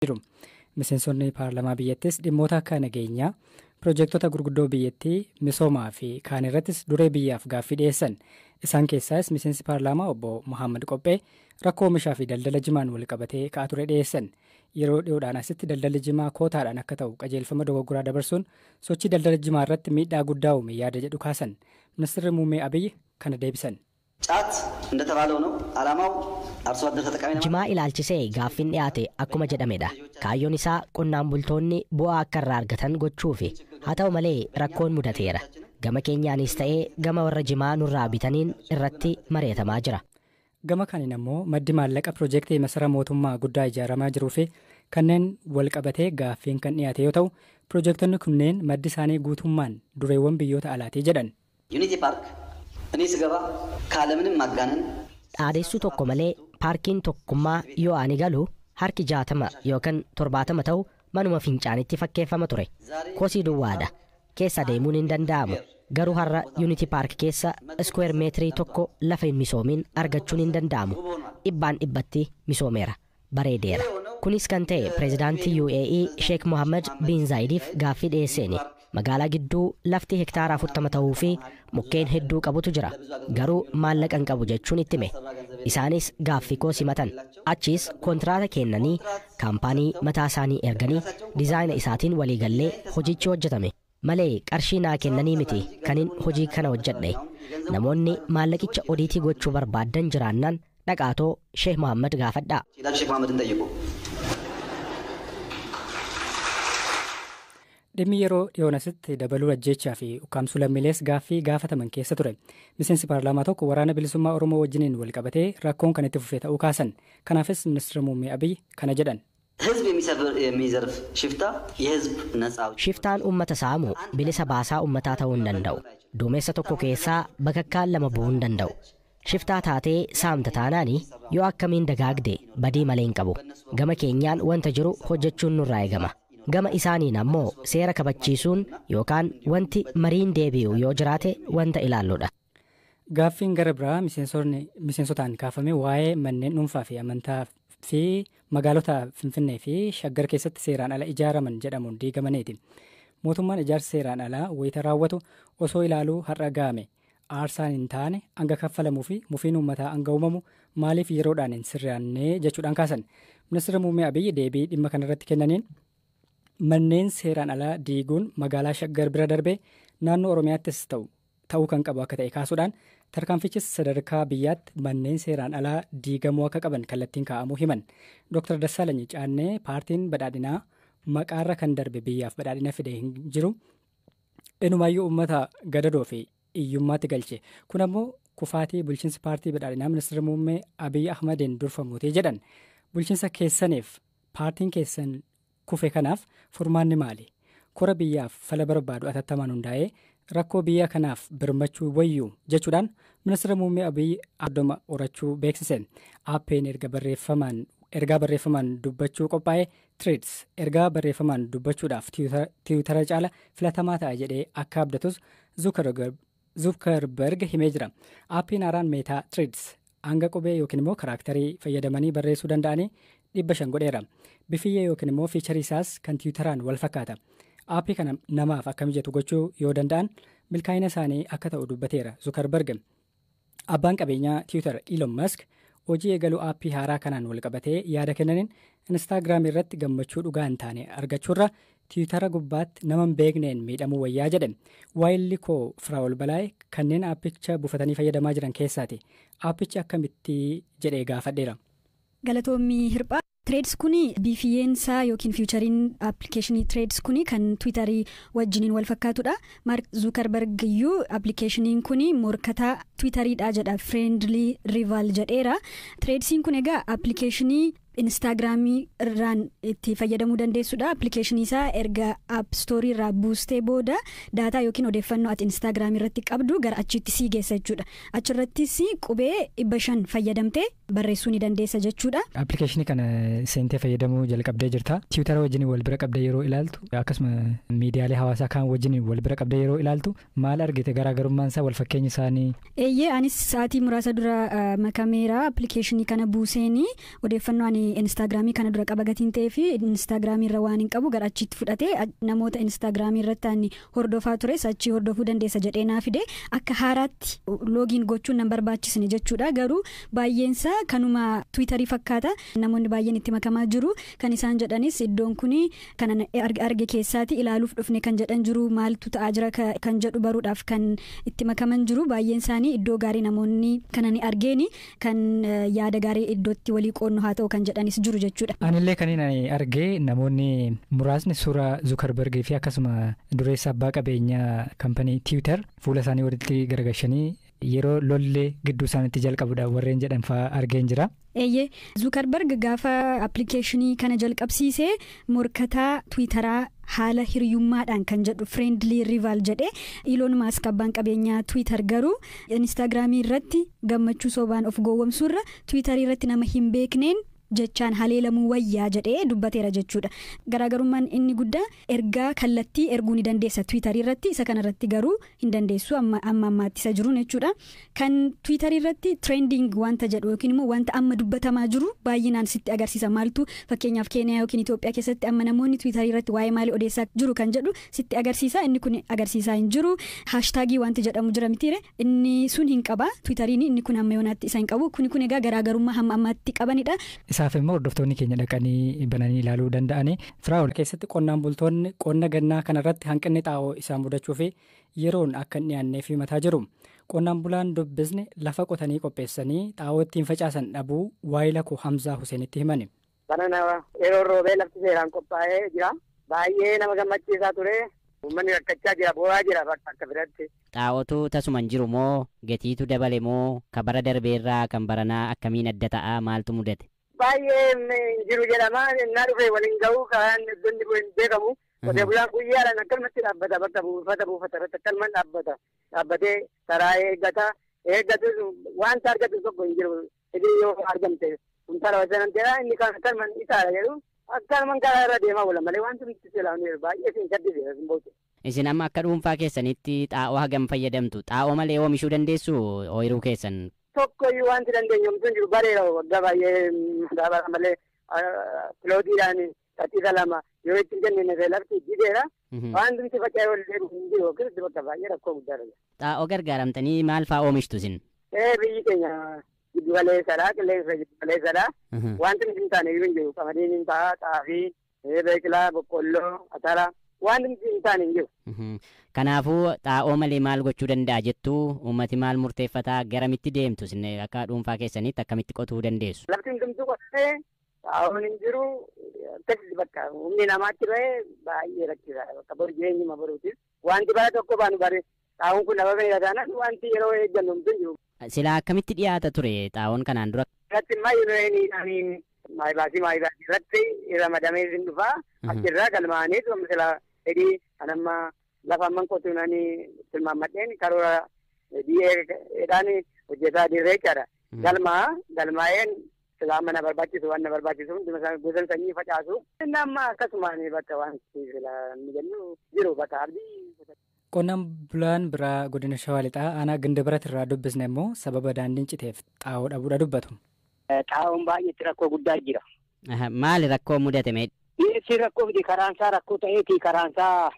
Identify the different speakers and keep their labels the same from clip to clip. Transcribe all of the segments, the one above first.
Speaker 1: jiru. Miseensonni paarlamaa biyyattis dhimmoota akka nageenyaa piroojektota gurguddoo biyyattii misoomaa fi kaan irrattis duree biyyaaf gaaffii dhiyeessan. Isaan keessaas miseensi paarlaamaa obbo Muhammad Qophee rakkoo oomishaa fi daldala jimaan wal qabatee ka'aa ture dhiyeessan. Yeroo dhiyoodhaan asitti daldalli jimaa kootaadhaan akka ta'u qajeelfama dogoggoraa dabarsuun sochii daldala jimaa irratti miidhaa guddaa uume yaada jedhu kaasan. Ministeerri muummee Abiyyi kana deebisan.
Speaker 2: ጫት እንደተባለው ነው ዓላማው አርሶ አደር ተጠቃሚ ነው
Speaker 3: ጅማ ኢላልቺሴ ጋፊን ዲያቴ አኩማ ጀደሜዳ ካዮን ኢሳ ቆናን ቡልቶኒ ቡአ አከራ አርገተን ጎቹፊ ሀታው መሌ ረኮን ሙዳቴራ ገመ ኬኛኒስ ተኤ ገመ ወረ ጅማ ኑራ ቢተኒን እረቲ መሬተማ ጅራ
Speaker 1: ገመ ካኒነሞ መዲ ማለቀ ፕሮጀክት የመሰረ ሞቱማ ጉዳይ ጃራማ ጅሩፊ ከነን ወልቀበቴ ጋፊን ከን ዲያቴ yoota'u ፕሮጀክቶኒ ኩነን መዲ ሳኔ ጉቱማን ዱሬወን ብዮታ አላቴ ጀደን
Speaker 2: ዩኒቲ ፓርክ እኔ ስገባ ካለምንም ማጋነን
Speaker 3: አዴሱ ቶኮ መሌ ፓርኪን ቶኩማ ዮ አኒ ገሉ harki 60 yookaan 70 ta'u manuma fincaanitti fakkeeffama ture. Kosii duwwaadha. Keessa deemuun hin danda'amu. Garuu har'a Unity Park keessa square meetirii tokko lafa hin misoomin argachuun hin danda'amu. Dhibbaan dhibbatti misoomeera. Bareedeera. Kunis kan ta'e pireezidaantii UAE Sheek Mohammed bin Zaayidiif gaaffii dhiyeesseeni. Magaalaa gidduu lafti hektaara 40 ta'uu fi mukkeen hedduu qabutu jira. Garuu maallaqa hin qabu jechuun itti hime. Isaanis gaaffii koo simatan. Achiis kontraata kennanii kaampaanii mataa isaanii erganii dizaayina isaatiin waliigallee hojichi hojjetame. Malee qarshii naa kennanii miti kanin hojii kana hojjedhe. Namoonni maallaqicha odiitii gochuu barbaadan jiraannaan dhaqaatoo Sheek Mohammed gaafadhaa.
Speaker 1: Dhimmi yeroo dhiyoonasitti dabaluu ajjechaa fi ukkaamsuu lammiilees gaaffii gaafataman keessa ture. Miseensi paarlaamaa tokko waraana bilisummaa Oromoo wajjiniin wal qabatee rakkoon kan itti fufee ta'uu kaasan. Kanaafis ministeera muummee Abiyyi kana jedhan.
Speaker 3: Shiftaan uummata saamu bilisa baasaa uummataa ta'uu hin danda'u. Duumessa tokko keessaa bakakkaan lama bu'uu hin danda'u. Shiftaa taatee saamta taanaanii yoo akkamiin dagaagde badii malee hin qabu. Gama keenyaan wanta jiru hojjechuun nurraa eegama. Gama isaaniin ammoo seera kabachiisuun yookaan wanti mariin deebi'u yoo jiraate wanta ilaalluudha.
Speaker 1: Gaaffiin gara biraa miseensotaan kaafame waa'ee manneen dhuunfaa fi amantaa fi magaalota Finfinnee fi Shaggar keessatti seeraan ala ijaaraman jedhamuun diigamaniiti. Mootummaan ijaarsa seeraan alaa wayita raawwatu osoo ilaaluu har'a ga'ame. Aarsaan hin taane hanga kaffalamuu fi mufiin uummataa hanga uumamu maaliif yeroodhaan hin sirraannee jechuudhaan kaasan. Ministeera muummee Abiyyi deebii dhimma kanarratti kennaniin manneen seeraan alaa diiguun magaalaa Shaggar bira darbee naannoo Oromiyaattis ta'uu kan qabu akka ta'e kaasuudhaan tarkaanfichis sadarkaa biyyaatti manneen seeraan alaa diigamuu akka qaban kallattiin kaa'amuu himan. Dr. Dassaalany Caannee paartiin badhaadhinaa maqaarra kan darbe biyyaaf badhaadhina fide hin jiru. Inumaayyuu uummata gadadoo fi iyyummaatti galche. Kun ammoo kufaatii bulchiinsa paartii badhaadhinaa ministeera muummee Abiyyi Ahmadiin durfamuutii jedhan. Bulchiinsa keessaniif paartiin keessan kufe kanaaf furmaanni maali? Kora biyyaaf fala barbaadu atattamaan hundaa'ee rakkoo biyya kanaaf birmachuu wayyuu jechuudhaan ministeera muummee Abiyyi addoma horachuu beeksise. Aappeen ergaa barreeffamaan dubbachuu qophaa'ee Threads ergaa barreeffamaan dubbachuudhaaf tiwutara caala filatamaa ta'a jedhee akka abdatus Zuckerberg himee jira. Aappiin haaraan meetaa Threads hanga qubee yookiin immoo karaaktarii fayyadamanii barreessuu danda'anii 500 godheera. Bifiyyee yookiin immoo fiicharii isaas kan tiwutaraan wal fakkaata. Aappii kana namaaf akka mijatu gochuu yoo danda'an milkaa'ina isaanii akka ta'u dubbateera Zuckerberg. Abbaan qabeenyaa tiwutar Elon Musk hojii eegaluu aappii haaraa kanaan wal qabatee yaada kennaniin Instagram irratti gammachuu dhugaa hin taane argachuurra tiwutara gubbaatti nama hin beekneen miidhamuu wayyaa jedhe. Waayilli koo Firaa'ol Balaay kanneen aappicha buufatanii fayyadamaa jiran keessaati. Aappichi akkamitti jedhee gaafadheera.
Speaker 4: Galatoomii hirphaa. Threads kuni bifiyyeensaa yookiin fiichariin appilikeeshinii Threads kuni kan Twitterii wajjiniin wal fakkaatudha. Mark Zuckerberg iyyuu appilikeeshiniin kuni morkataa Twitteriidha jedha friendly rival jedheera. Threadsiin kun egaa appilikeeshinii Instagramii irraan itti fayyadamuu dandeessudha. Appilikeeshinii isaa erga App Store irraa buustee booda daataa yookiin odeeffannoo ati Instagram irratti qabdu gara achitti sii geessa jechuudha. Achirrattis qubee 500 fayyadamtee barreessuu ni dandeessa jechuudha.
Speaker 1: Appilikeeshinii kana seentee fayyadamuu jalqabdee jirta. Tiwutara wajjin wal bira qabdee yeroo ilaaltu akkasuma miidiyaalee hawaasaa kaan wajjin wal bira qabdee yeroo ilaaltu maal argite garaagarummaan isaa wal fakkeenyi isaanii?
Speaker 4: Anis sa'aatii muraasa dura makameera appilikeeshinii kana buuseenii odeeffannoo ani instaagiraamii kana dura qaba gatiin ta'ee fi instaagiraamii irra waan hin qabu gara achitti fudhatee namoota instaagiraamii irratti ani hordofaa ture achii hordofuu dandeessa jedhee naa fide akka haaraatti loogiin gochuun nan barbaachisne jechuudha. Garuu baay'eensaa kanuma tiwiitarii fakkaata namoonni baay'een itti makamaa jiru kan isaan jedhanis iddoon kuni kan arge keessaati ilaaluuf dhufne kan jedhan jiru maaltu ta'aa jira kan jedhu baruudhaaf kan itti makaman jiru baay'een isaanii iddoo gaarii namoonni kana ni argeeni kan yaada gaarii iddootti walii qoodnu haa ta'u kan jedhanis jiru jechuudha.
Speaker 1: Anillee kan inni argee namoonni muraasni suuraa Zuukarbergii fi akkasuma dureessa abbaa qabeenyaa kaampanii Tiwiitar fuula isaanii walitti garagalchanii yeroo lollee gidduu isaaniitti jalqabudha warreen jedhan fa'aa argeen jira.
Speaker 4: Zuukarberg gaafa appilikeeshinii kana jalqabsiisee morkataa Tiwiitaraa haala hiriyummaadhaan kan jedhu friendly rival jedhe Iloon Maask abbaan qabeenyaa Tiwiitar garuu instaagiraamii irratti gammachuu sobaan of gowwomsuurra Tiwiitarii irratti nama hin beekneen jechaan haleelamuu wayyaa jedhee dubbateera jechuudha. Garaagarummaan inni guddaa ergaa kallattii erguu ni dandeessa Tiwiitarii irratti isa kanarratti garuu hin dandeessu amma ammaatti isa jiru jechuudha. Kan Tiwiitarii irratti trending wanta jedhu yookiin immoo wanta amma dubbatamaa jiru baay'inaan sitti agarsiisa maaltu fakkeenyaaf Keeniyaa yookiin Itoophiyaa keessatti amma namoonni Tiwiitarii irratti waa'ee maalii odeessaa jiru kan jedhu sitti agarsiisa. Inni kun agarsiisaa hin jiru. Haashtaagii wanti jedhamu jira mitiire inni sun hin qaba Tiwiitariin inni kun amma yoonaatti isa hin qabu. Kun egaa garaagarummaa hamma ammaatti qabanidha.
Speaker 1: Isaaf immoo hordoftoonni keenya dhaqanii bananii ilaaluu danda'ani. Firaa'ol keessatti qonnaan bultoonni qonna gannaa kanarratti hanqinni xaa'oo isaan mudachuu fi yeroon akka hin dhiyaanneef himataa jiru. Qonnaan bulaan dubbisne lafa qotanii qopheessanii xaa'oo ittiin facaasan dhabuu waayila koo Hamzaa Huseenitti himani.
Speaker 5: Banana yeroo roobee lafti seeraan qophaa'ee jira. Baay'ee nama gammachiisaa ture. Uummanni rakkachaa jira boo'aa jira akka biratti.
Speaker 3: Xaa'ootu tasuman jiru moo gatiitu dabale moo kan bara darbeerraa kan baranaa akkamiin adda ta'a maaltu mudate?
Speaker 5: Baay'ee jiru jedhama innaa dhufee waliin ga'uu kan iddoon hin beekamu. Qotee bulaan guyyaadhaan akkanumatti dhaabbata bakka buufata irratti akkanuma dhaabbatee karaa eeggatu wanta argatu tokko hin jiru. Hidhii yoo argamte kuntaala wasananteedha inni kan akkanuma isaadha jedhu akkanuma karaa irra deemaa oola malee wanti nuti seelaanu baay'ee siin gaddisiisa hin boote.
Speaker 3: Isin amma akka dhuunfaa keessanitti xaa'oo hagam fayyadamtu? Xaa'oo malee oomishuu dandeessu ooyiruu keessan?
Speaker 5: Tokkoyyuu wanti dandeenyu homtuun jiru bareera waggaa baay'ee gaabara malee pilootiidhaan tattisa lama yoo itti jennee lafti jideera wanti nuti faca'ee wal deebi'u hin jiru yookiin bakka baay'ee rakkoo guddaadha.
Speaker 3: Xaa'oo gargaaramtanii maal fa'aa oomishtu isin?
Speaker 5: Biyyi keenya giddu galeessadha qilleensa giddu galeessadha wanti nuti hin taane iyyuu hin jiru qamadiin hin ta'a xaafii beekilaa boqqolloo atara wanti nuti hin taane hin jiru.
Speaker 3: Kanaafuu xaa'oo malee maal gochuu danda'a jettuu uummati maal murteeffataa garamitti deemtu isin akka dhuunfaa keessanitti akkamitti qotuu dandeessu?
Speaker 5: Lafti hundumtuu qotee xaa'oon hin jiru akkasitti bakka humni namaatti ba'ee baay'ee rakkisaadha bakka bor jireenyuma boruutis wanti bara tokko baanu bare xaa'oon kun nama fayyadaana wanti yeroo eeggannu humtuu hin jiru.
Speaker 3: Silaa akkamitti dhiyaata ture xaa'oon kanaan dura?
Speaker 5: Irratti maayinooniidhaan maayibaasii irratti ramadamee hin dhufaa achirraa galmaanii silaa hidhii kanamma lafa amman qotuunanii tilmaammadheen karoora DA'dhaan hojjetaa dirreechaadha. Galmaa'een silaa mana barbaachisu waan na barbaachisu hunduma gosa sanyii facaasu. Inni amma akkasumaan bakka wanti silaa ni jennu jiru bakka abdii.
Speaker 1: Qonnaan bulaan biraa godina Shawaa Lixaa aanaa ganda biratti irraa dubbisne immoo sababa daandiin citeef xaa'oo dhabuudha dubbatu.
Speaker 5: Xaa'oon baay'eetti rakkoo guddaa jira.
Speaker 3: Maali rakkoo mudate mee?
Speaker 5: Dhiyeessii rakkoo fi karaansaa rakkoo ta'eeti karaansaa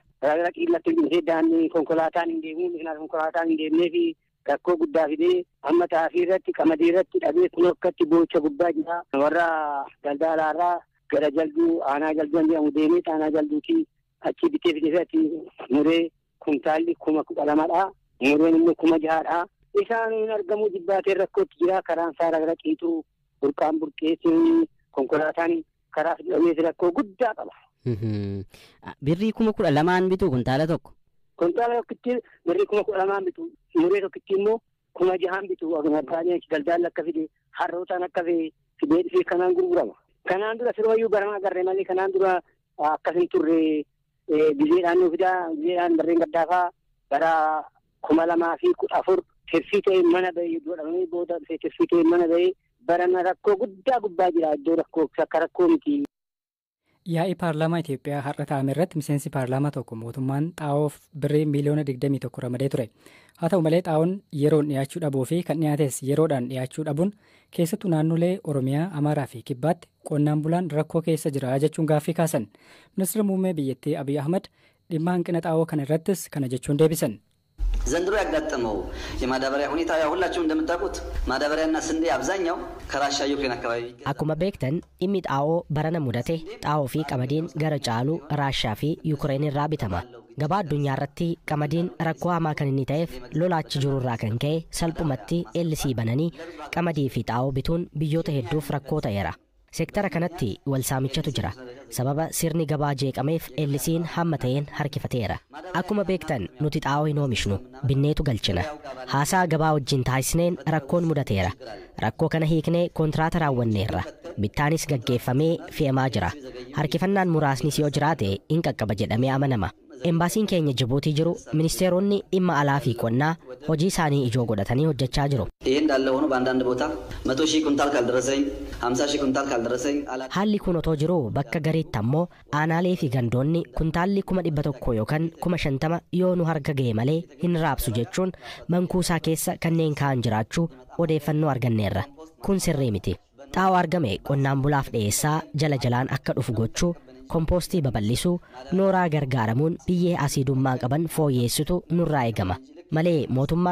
Speaker 5: qiillatti dhimmisee daandii konkolaataan hin deemuu konkolaataan hin deemnee fi rakkoo guddaa fidee amma xaafii irratti qamadii irratti dhabee kun akkatti boocha guddaa jira. Warra daldalaarraa gara jalduu aanaa jalduu jedhamu deemee aanaa jalduutii achi bitee fidee muree kuntaalli 12,000 mureen immoo 6,000 isaan hin argamu jibbaatee rakkootti jira karaan saara gara qiixuu burqaan burqeessuun konkolaataan karaa fidhamees rakkoo guddaa qaba.
Speaker 3: Birrii 12,000 bitu kuntaala tokko?
Speaker 5: Kuntaala tokkotti birrii 12,000 bitu muree tokkotti immoo 6,000 bitu agarbaanii daldaalli akka fide harrootaan akka fidee dhufee kanaan gurgurama. Kanaan dura sirooyyuu baramaa agarree malee kanaan dura akkasin turre bizeedhaan nu fidaa bizeedhaan barreen gaddaafaa bara 2014 tirfii ta'e mana ba'e godhamanii booda tirfii ta'e mana ba'e barana rakkoo guddaa gubbaa jira iddoo rakkoo akka rakkoo miti.
Speaker 1: Yaa'ii paarlaamaa Itoophiyaa har'a taa'ame irratti miseensi paarlaamaa tokko mootummaan xaa'oof birrii miliyoona 21 ramadee ture. Haa ta'u malee xaa'oon yeroon dhiyaachuu dhabuu fi kan dhiyaates yeroodhaan dhiyaachuu dhabuun keessattuu naannolee Oromiyaa, Amaaraa fi Kibbaatti qonnaan bulaan rakkoo keessa jira jechuun gaaffii kaasan. Ministeerri muummee biyyattii Abiy Ahmad dhimma hanqina xaa'oo kana irrattis kana jechuun deebisan.
Speaker 2: ዘንድሮ ያጋጠመው የማዳበሪያ ሁኔታ ያው ሁላችሁም እንደምታውቁት ማዳበሪያና ስንዴ አብዛኛው ከራሻ ዩክሬን አካባቢ
Speaker 3: akkuma beektan dhimmi xaa'oo barana mudate xaa'oo fi qamadiin gara caalu raashaa fi yuukireen irraa bitama. Gabaa addunyaa irratti qamadiin rakkoo hamaa kan inni ta'eef lolaachi jiru irraa kan ka'e salphumatti eellisii bananii qamadii fi xaa'oo bituun biyyoota hedduuf rakkoo ta'eera. Seektara kanatti wal saamichatu jira. Sababa sirni gabaa jeeqameef eelisiin hamma ta'een harkifateera. Akkuma beektan nuti xaa'oo hin oomishnu binneetu galchina. Haasaa gabaa wajjin taasisneen rakkoon mudateera. Rakkoo kana hiiknee kontraata raawwanneerra. Bittaanis gaggeeffamee fe'amaa jira. Harkifannaan muraasnis yoo jiraate hin qaqqaba jedhamee amanama. Embaasiin keenya Jibuutii jiru ministeeronni dhimma alaa fi qonnaa hojii isaanii ijoo godhatanii hojjechaa jiru.
Speaker 2: ይሄ እንዳለ ሆኖ በአንዳንድ ቦታ 100,000 ኩንታል ካልደረሰኝ 50,000 ኩንታል ካልደረሰኝ
Speaker 3: haalli kun otoo jiru bakka gariitti ammoo aanaalee fi gandoonni kuntaalli 100 yookaan 50 yoo nu harka ga'e malee hin raabsu jechuun mankuusaa keessa kanneen ka'an jiraachuu odeeffannoo arganneerra. Kun sirrii miti. Xaa'oo argame qonnaan bulaaf dhiyeessaa jala jalaan akka dhufu gochuu, kompoostii babal'isuu, nooraa gargaaramuun biyyee asiidummaa qaban fooyyeessitu nurraa eegama malee mootummaa